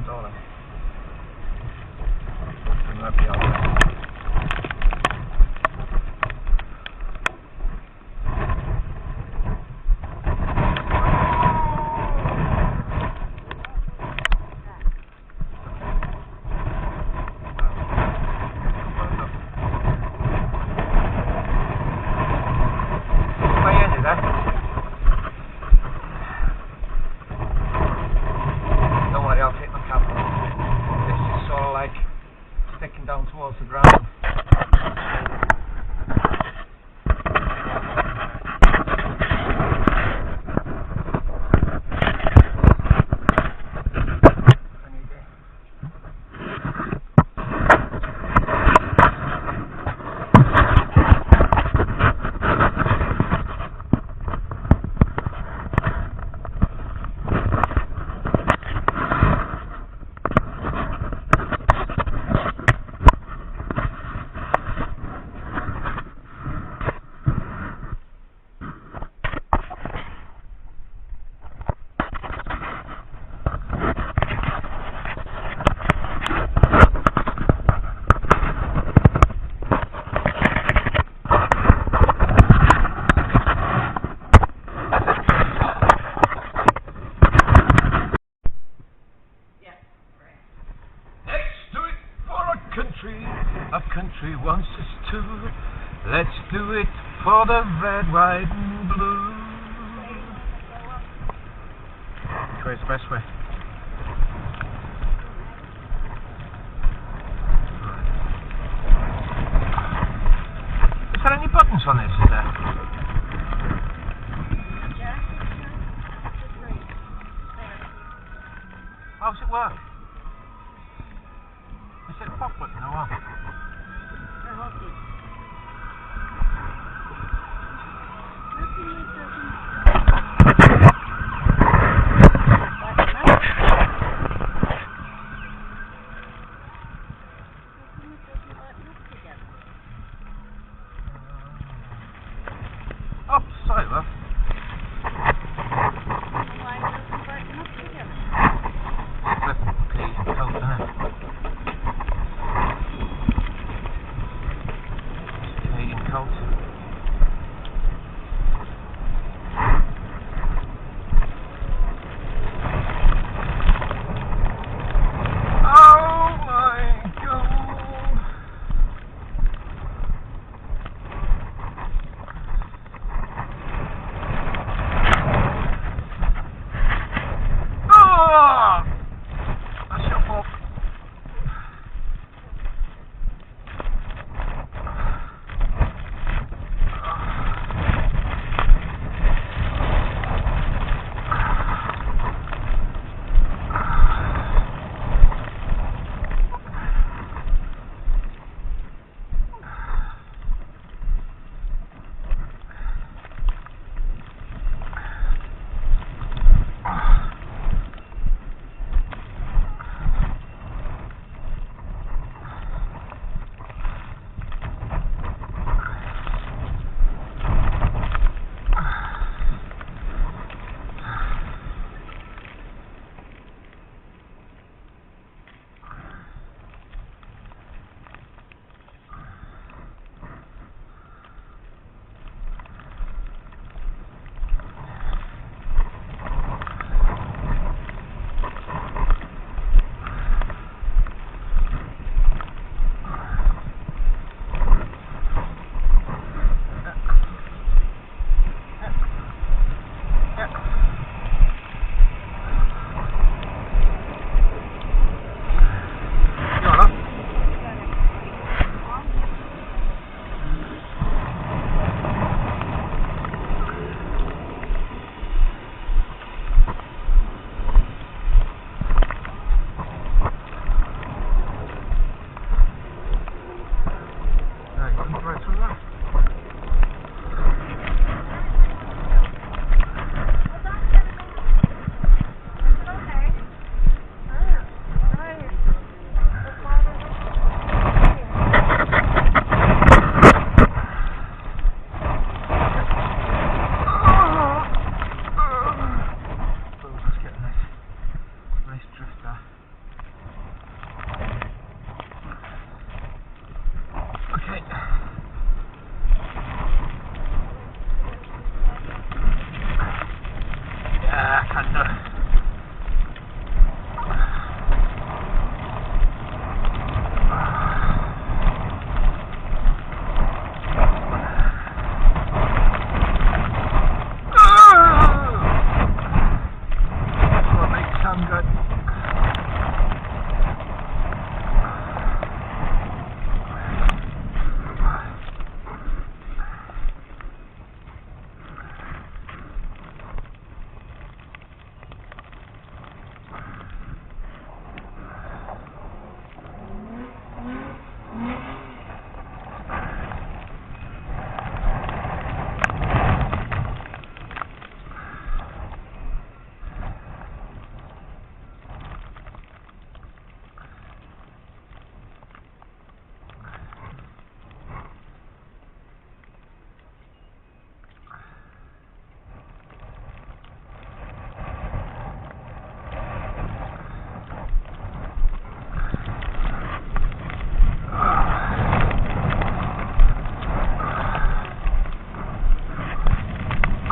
the door then. It might be alright. Sticking down towards the ground. Our country wants us to. Let's do it for the red, white and blue. Which way is the best way? Is there any buttons on this, is there? How does it work? Is it a pop button or what? Oh, sorry, love.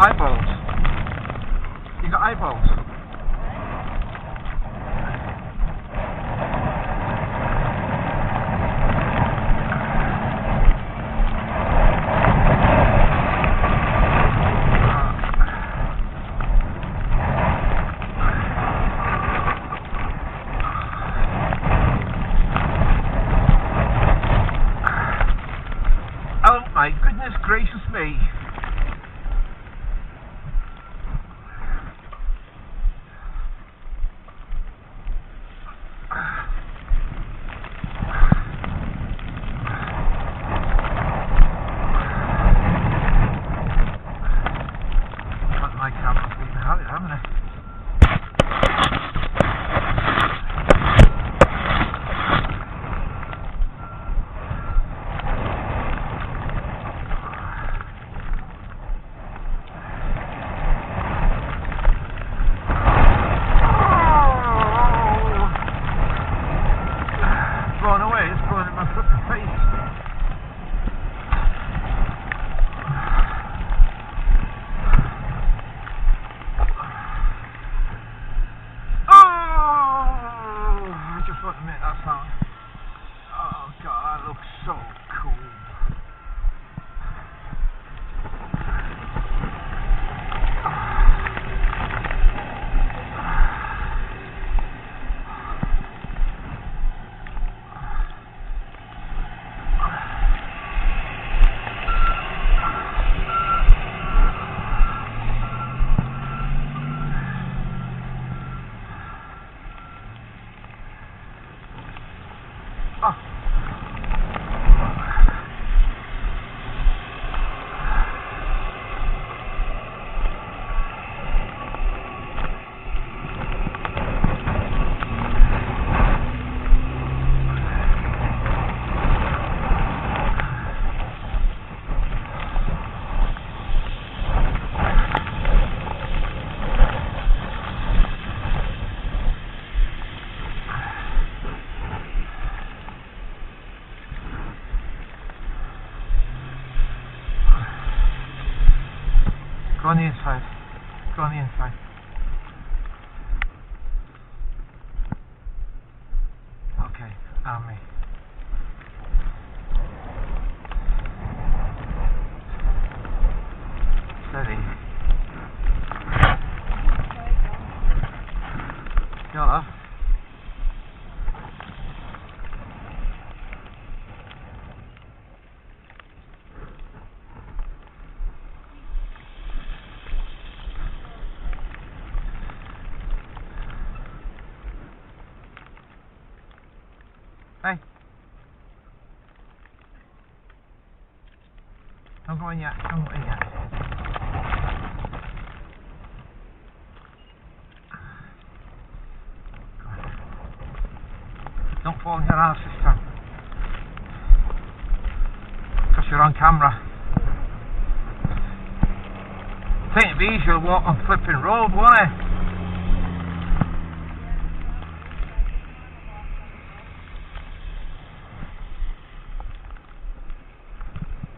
Eyeballs. You got eyeballs? Oh my goodness gracious me. My camera's been had it, haven't I? Blown away, it's blown in my fucking face. I just want to make that sound. Oh god, that looks so cool. Oh. Go on the inside. Go on the inside. Okay, army. Steady. Yellow. Hey. Don't go in yet. Don't go in yet. Don't fall in your ass this time. Because you're on camera. Think it'd be easier to walk on flipping road, won't it?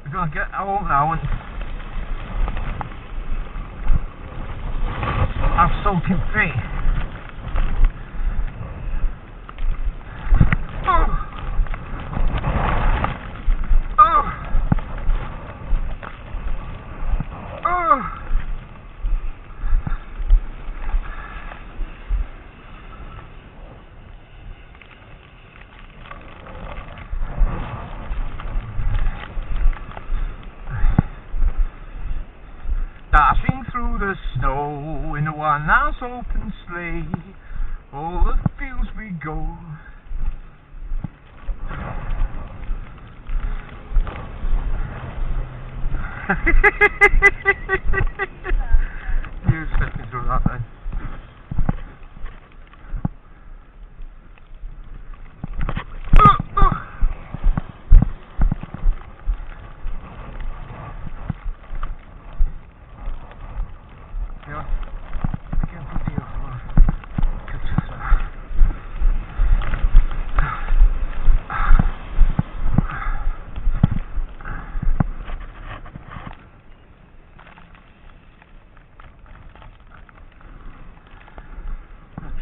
We're gonna get home now and have soaking feet. Dashing through the snow in a one-house open sleigh, all the fields we go. You stepping through that then.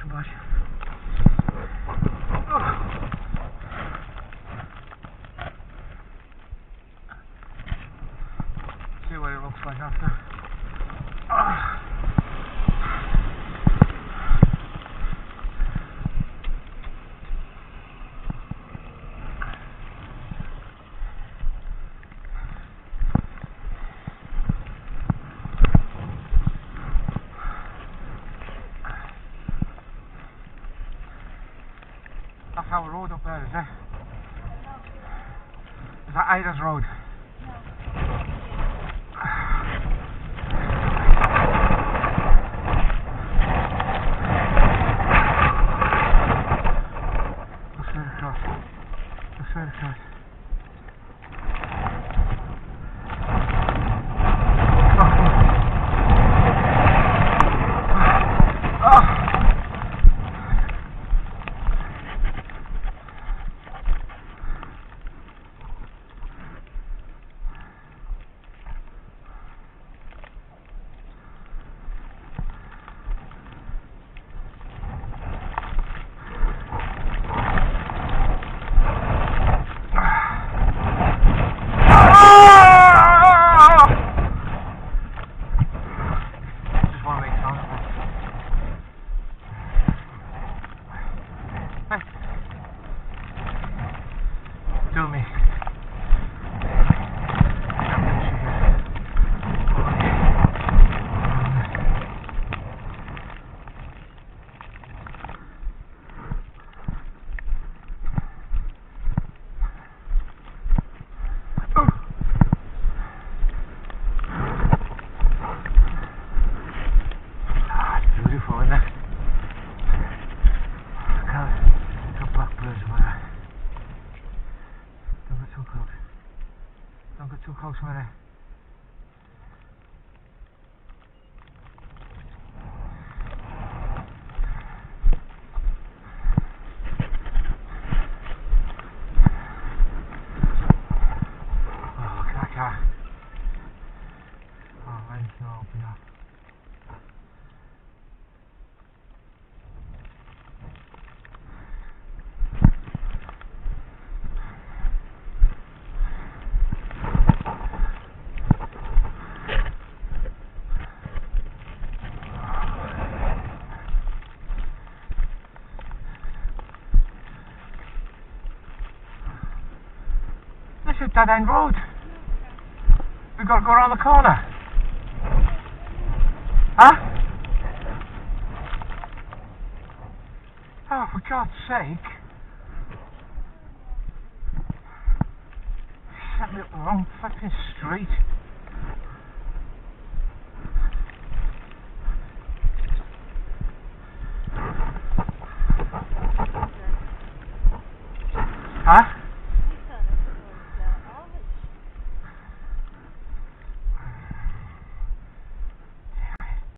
bad. See what it looks like after. That's our road up there, is it? Is that Ida's road? Go straight across. Go straight across. Do me. Beautiful, isn't it? Got blackbirds over there. Don't get too close. Don't get too close, Mary. Oh, look at that car. Oh, mine's not open up. This is a dead end road. We've got to go around the corner. Huh? Oh, for God's sake. Set me up the wrong fucking street.